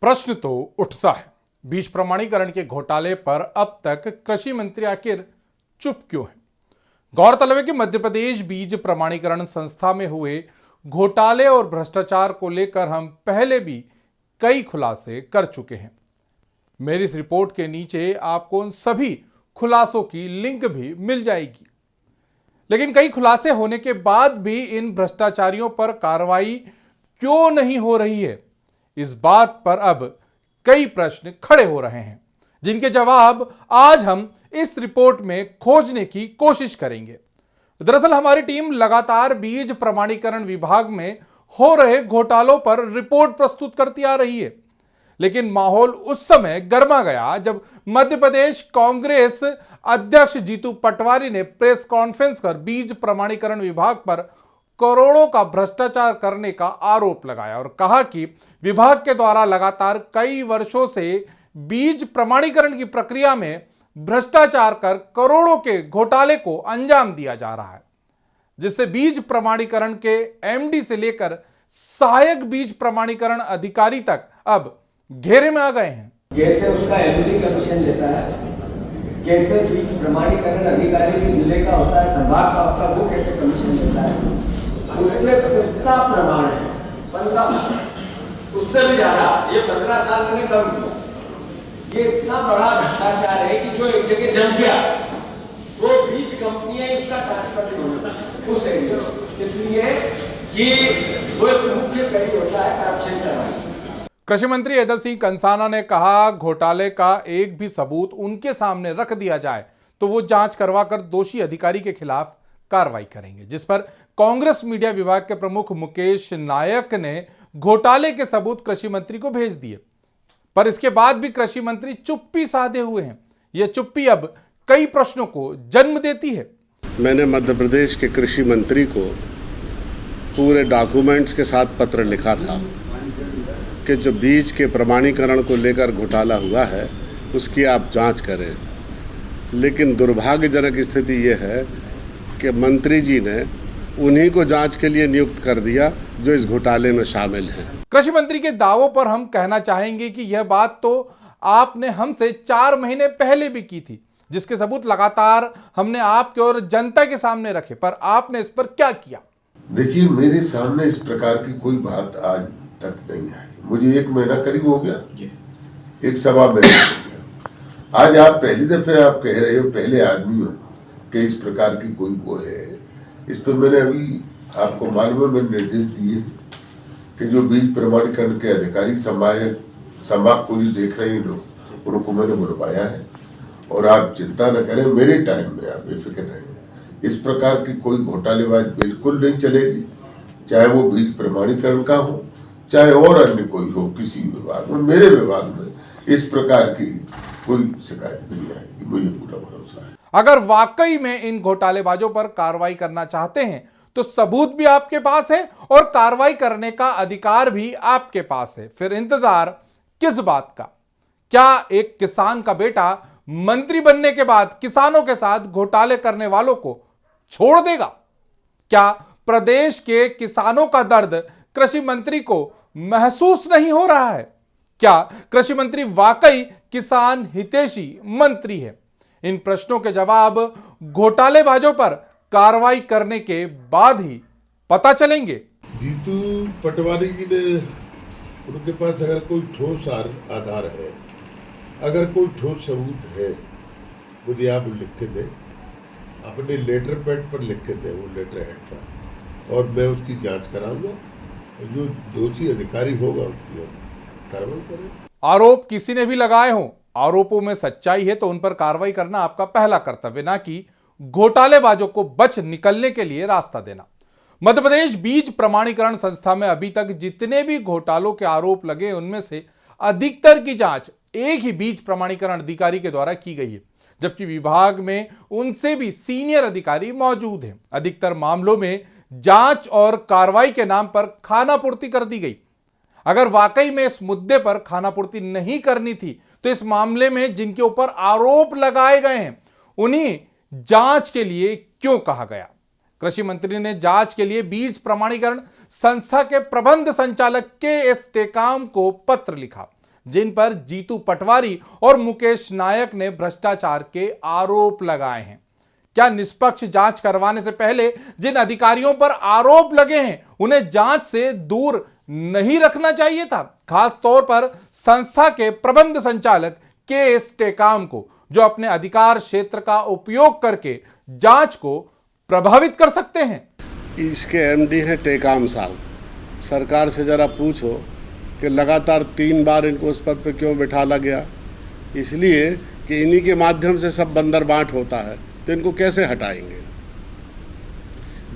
प्रश्न तो उठता है, बीज प्रमाणीकरण के घोटाले पर अब तक कृषि मंत्री आखिर चुप क्यों है। गौरतलब है कि मध्य प्रदेश बीज प्रमाणीकरण संस्था में हुए घोटाले और भ्रष्टाचार को लेकर हम पहले भी कई खुलासे कर चुके हैं। मेरी इस रिपोर्ट के नीचे आपको उन सभी खुलासों की लिंक भी मिल जाएगी। लेकिन कई खुलासे होने के बाद भी इन भ्रष्टाचारियों पर कार्रवाई क्यों नहीं हो रही है, इस बात पर अब कई प्रश्न खड़े हो रहे हैं, जिनके जवाब आज हम इस रिपोर्ट में खोजने की कोशिश करेंगे। दरअसल हमारी टीम लगातार बीज प्रमाणीकरण विभाग में हो रहे घोटालों पर रिपोर्ट प्रस्तुत करती आ रही है, लेकिन माहौल उस समय गर्मा गया जब मध्य प्रदेश कांग्रेस अध्यक्ष जीतू पटवारी ने प्रेस कॉन्फ्रेंस कर बीज प्रमाणीकरण विभाग पर करोड़ों का भ्रष्टाचार करने का आरोप लगाया और कहा कि विभाग के द्वारा लगातार कई वर्षों से बीज प्रमाणीकरण की प्रक्रिया में भ्रष्टाचार कर करोड़ों के घोटाले को अंजाम दिया जा रहा है, जिससे बीज प्रमाणीकरण के एमडी से लेकर सहायक बीज प्रमाणीकरण अधिकारी तक अब घेरे में आ गए हैं। कैसे उसका एमडी कमीशन लेता है, कैसे बीज प्रमाणीकरण अधिकारी भी जिले का होता है, संभाग का होता है, वो कैसे कमीशन लेता है, उसमें कितना प्रमाण है 15 उससे भी ज्यादा, ये 15 साल मैंने कम किया। ये इतना बड़ा भ्रष्टाचार है कि जो एक जगह जम गया वो बीज कंपनियां इसका ट्रांसफर नहीं होना उस एरिया, इसलिए ये वो एक मुख्य कड़ी होता है करप्शन करवाना। कृषि मंत्री ऐदल सिंह कंसाना ने कहा, घोटाले का एक भी सबूत उनके सामने रख दिया जाए तो वो जांच करवाकर दोषी अधिकारी के खिलाफ कार्रवाई करेंगे, जिस पर कांग्रेस मीडिया विभाग के प्रमुख मुकेश नायक ने घोटाले के सबूत कृषि मंत्री को भेज दिए, पर इसके बाद भी कृषि मंत्री चुप्पी साधे हुए हैं। यह चुप्पी अब कई प्रश्नों को जन्म देती है। मैंने मध्य प्रदेश के कृषि मंत्री को पूरे डॉक्यूमेंट्स के साथ पत्र लिखा था कि जो बीज के प्रमाणीकरण को लेकर घोटाला हुआ है उसकी आप जांच करें, लेकिन दुर्भाग्यजनक स्थिति यह है कि मंत्री जी ने उन्हीं को जांच के लिए नियुक्त कर दिया जो इस घोटाले में शामिल हैं। कृषि मंत्री के दावों पर हम कहना चाहेंगे कि यह बात तो आपने हमसे 4 महीने पहले भी की थी, जिसके सबूत लगातार हमने आपके और जनता के सामने रखे, पर आपने इस पर क्या किया? देखिए, मेरे सामने इस प्रकार की कोई बात आज तक नहीं आई। मुझे 1 महीना करीब हो गया, 1-1.25 महीना हो गया। आज आप पहली दफे आप कह रहे हो, पहले आदमी हो कि इस प्रकार की कोई वो है। इस पर मैंने अभी आपको मालूम है, मैंने निर्देश दिए कि जो बीज प्रमाणीकरण के अधिकारी संभाग को देख रहे हैं लोग, उनको मैंने बुलवाया है और आप चिंता न करें, मेरे टाइम में आप बेफिक्र रहें। इस प्रकार की कोई घोटालेबाज बिल्कुल नहीं चलेगी, चाहे वो बीज प्रमाणीकरण का हो, चाहे और अन्य कोई हो, किसी विभाग में, मेरे विभाग में इस प्रकार की कोई शिकायत नहीं आएगी, मुझे पूरा भरोसा है। अगर वाकई में इन घोटालेबाजों पर कार्रवाई करना चाहते हैं तो सबूत भी आपके पास है और कार्रवाई करने का अधिकार भी आपके पास है, फिर इंतजार किस बात का? क्या एक किसान का बेटा मंत्री बनने के बाद किसानों के साथ घोटाले करने वालों को छोड़ देगा? क्या प्रदेश के किसानों का दर्द कृषि मंत्री को महसूस नहीं हो रहा है? क्या कृषि मंत्री वाकई किसान हितैषी मंत्री है? इन प्रश्नों के जवाब घोटालेबाजों पर कार्रवाई करने के बाद ही पता चलेंगे। जीतू पटवारी जी ने, उनके पास अगर कोई ठोस आधार है, अगर कोई ठोस सबूत है, मुझे आप लिख के दें, अपने लेटर पैड पर लिख के दें, वो लेटर हेड पर, और मैं उसकी जांच कराऊंगा। जो दोषी अधिकारी होगा उसकी कार्रवाई करें। आरोप किसी ने भी लगाए हों, आरोपों में सच्चाई है तो उन पर कार्रवाई करना आपका पहला कर्तव्य, ना कि घोटालेबाजों को बच निकलने के लिए रास्ता देना। मध्य प्रदेश बीज प्रमाणीकरण संस्था में अभी तक जितने भी घोटालों के आरोप लगे, उनमें से अधिकतर की जांच एक ही बीज प्रमाणीकरण अधिकारी के द्वारा की गई है, जबकि विभाग में उनसे भी सीनियर अधिकारी मौजूद हैं। अधिकतर मामलों में जांच और कार्रवाई के नाम पर खानापूर्ति कर दी गई। अगर वाकई में इस मुद्दे पर खानापूर्ति नहीं करनी थी तो इस मामले में जिनके ऊपर आरोप लगाए गए हैं उन्हीं जांच के लिए क्यों कहा गया? कृषि मंत्री ने जांच के लिए बीज प्रमाणीकरण संस्था के प्रबंध संचालक के एस टेकाम को पत्र लिखा, जिन पर जीतू पटवारी और मुकेश नायक ने भ्रष्टाचार के आरोप लगाए हैं। क्या निष्पक्ष जांच करवाने से पहले जिन अधिकारियों पर आरोप लगे हैं उन्हें जांच से दूर नहीं रखना चाहिए था? खास तौर पर संस्था के प्रबंध संचालक के.एस. टेकाम को, जो अपने अधिकार क्षेत्र का उपयोग करके जांच को प्रभावित कर सकते हैं। इसके एमडी हैं टेकाम साहब। सरकार से जरा पूछो कि लगातार 3 बार इनको उस पद पे क्यों बिठाला गया? इसलिए कि इन्हीं के माध्यम से सब बंदर बांट होता है, तो इनको कैसे हटाएंगे?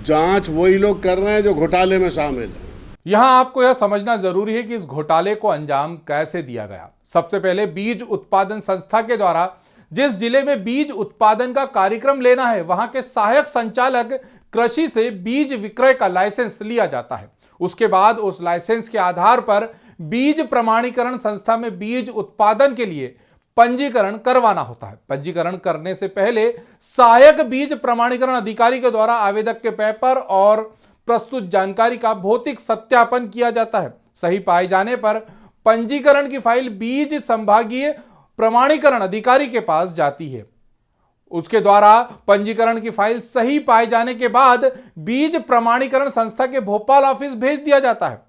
जांच वही लोग कर रहे हैं जो घोटाले में शामिल हैं। यहां आपको यह समझना जरूरी है कि इस घोटाले को अंजाम कैसे दिया गया। सबसे पहले बीज उत्पादन संस्था के द्वारा जिस जिले में बीज उत्पादन का कार्यक्रम लेना है, वहां के सहायक संचालक कृषि से बीज विक्रय का लाइसेंस लिया जाता है। उसके बाद उस लाइसेंस के आधार पर बीज प्रमाणीकरण संस्था में बीज उत्पादन के लिए पंजीकरण करवाना होता है। पंजीकरण करने से पहले सहायक बीज प्रमाणीकरण अधिकारी के द्वारा आवेदक के पेपर और प्रस्तुत जानकारी का भौतिक सत्यापन किया जाता है। सही पाए जाने पर पंजीकरण की फाइल बीज संभागीय प्रमाणीकरण अधिकारी के पास जाती है। उसके द्वारा पंजीकरण की फाइल सही पाए जाने के बाद बीज प्रमाणीकरण संस्था के भोपाल ऑफिस भेज दिया जाता है।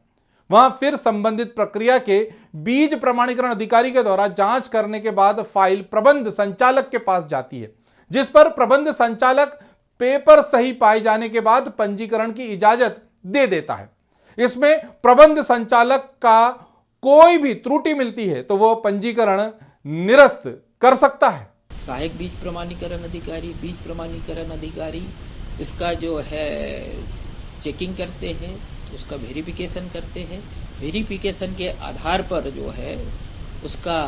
वहां फिर संबंधित प्रक्रिया के बीज प्रमाणीकरण अधिकारी के द्वारा जांच करने के बाद फाइल प्रबंध संचालक के पास जाती है, जिस पर प्रबंध संचालक पेपर सही पाए जाने के बाद पंजीकरण की इजाजत दे देता है। इसमें प्रबंध संचालक का कोई भी त्रुटि मिलती है तो वो पंजीकरण निरस्त कर सकता है। सहायक बीज प्रमाणीकरण अधिकारी इसका जो है चेकिंग करते हैं, उसका वेरिफिकेशन करते हैं। वेरिफिकेशन के आधार पर जो है उसका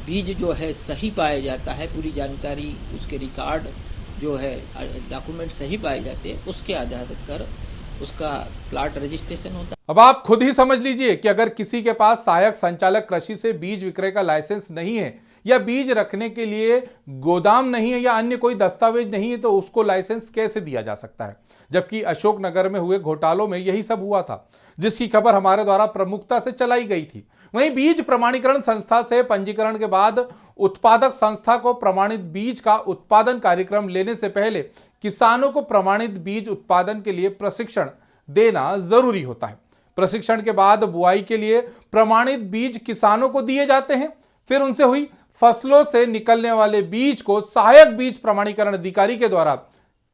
बीज जो है सही पाया जाता है, पूरी जानकारी उसके रिकॉर्ड जो है डॉक्यूमेंट सही पाए जाते हैं, उसके आधार पर उसका प्लाट रजिस्ट्रेशन होता है। अब आप खुद ही समझ लीजिए कि अगर किसी के पास सहायक संचालक कृषि से बीज विक्रय का लाइसेंस नहीं है या बीज रखने के लिए गोदाम नहीं है या अन्य कोई दस्तावेज नहीं है तो उसको लाइसेंस कैसे दिया जा सकता है? जबकि अशोकनगर में हुए घोटालों में यही सब हुआ था, जिसकी खबर हमारे द्वारा प्रमुखता से चलाई गई थी। वहीं बीज प्रमाणीकरण संस्था से पंजीकरण के बाद उत्पादक संस्था को प्रमाणित बीज का उत्पादन कार्यक्रम लेने से पहले किसानों को प्रमाणित बीज उत्पादन के लिए प्रशिक्षण देना जरूरी होता है। प्रशिक्षण के बाद बुआई के लिए प्रमाणित बीज किसानों को दिए जाते हैं। फिर उनसे हुई फसलों से निकलने वाले बीज को सहायक बीज प्रमाणीकरण अधिकारी के द्वारा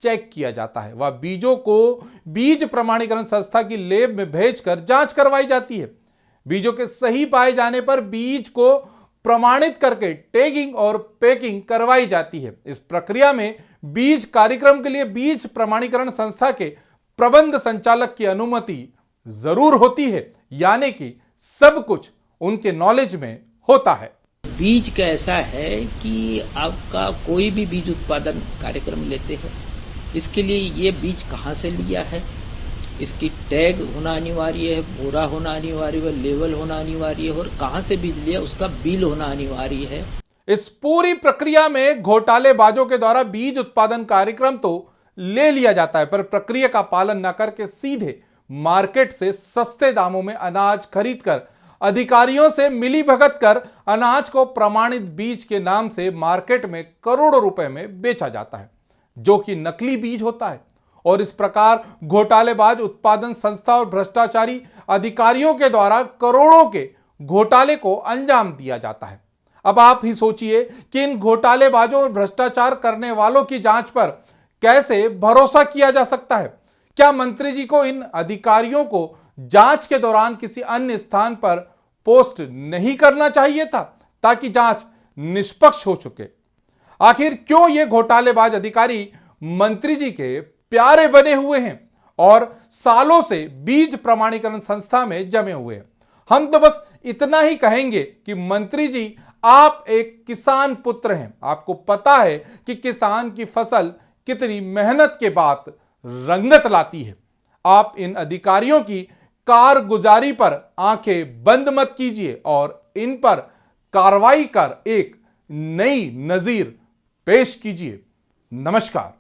चेक किया जाता है। वह बीजों को बीज प्रमाणीकरण संस्था की लैब में भेजकर जांच करवाई जाती है। बीजों के सही पाए जाने पर बीज को प्रमाणित करके टैगिंग और पैकिंग करवाई जाती है। इस प्रक्रिया में बीज कार्यक्रम के लिए बीज प्रमाणीकरण संस्था के प्रबंध संचालक की अनुमति जरूर होती है, यानी कि सब कुछ उनके नॉलेज में होता है। बीज का ऐसा है कि आपका कोई भी बीज उत्पादन कार्यक्रम लेते हैं, इसके लिए ये बीज कहाँ से लिया है, इसकी टैग होना अनिवार्य है, बोरा होना अनिवार्य है, लेवल होना अनिवार्य है और कहाँ से बीज लिया उसका बिल होना अनिवार्य है। इस पूरी प्रक्रिया में घोटालेबाजों के द्वारा बीज उत्पादन कार्यक्रम तो ले लिया जाता है, पर प्रक्रिया का पालन न करके सीधे मार्केट से सस्ते दामों में अनाज खरीदकर अधिकारियों से मिली भगत कर अनाज को प्रमाणित बीज के नाम से मार्केट में करोड़ों रुपए में बेचा जाता है, जो कि नकली बीज होता है। और इस प्रकार घोटालेबाज उत्पादन संस्था और भ्रष्टाचारी अधिकारियों के द्वारा करोड़ों के घोटाले को अंजाम दिया जाता है। अब आप ही सोचिए कि इन घोटालेबाजों और भ्रष्टाचार करने वालों की जांच पर कैसे भरोसा किया जा सकता है? क्या मंत्री जी को इन अधिकारियों को जांच के दौरान किसी अन्य स्थान पर पोस्ट नहीं करना चाहिए था ताकि जांच निष्पक्ष हो चुके? आखिर क्यों ये घोटालेबाज अधिकारी मंत्री जी के प्यारे बने हुए हैं और सालों से बीज प्रमाणीकरण संस्था में जमे हुए हैं? हम तो बस इतना ही कहेंगे कि मंत्री जी, आप एक किसान पुत्र हैं। आपको पता है कि किसान की फसल कितनी मेहनत के बाद रंगत लाती है। आप इन अधिकारियों की कारगुजारी पर आंखें बंद मत कीजिए और इन पर कार्रवाई कर एक नई नजीर पेश कीजिए। नमस्कार।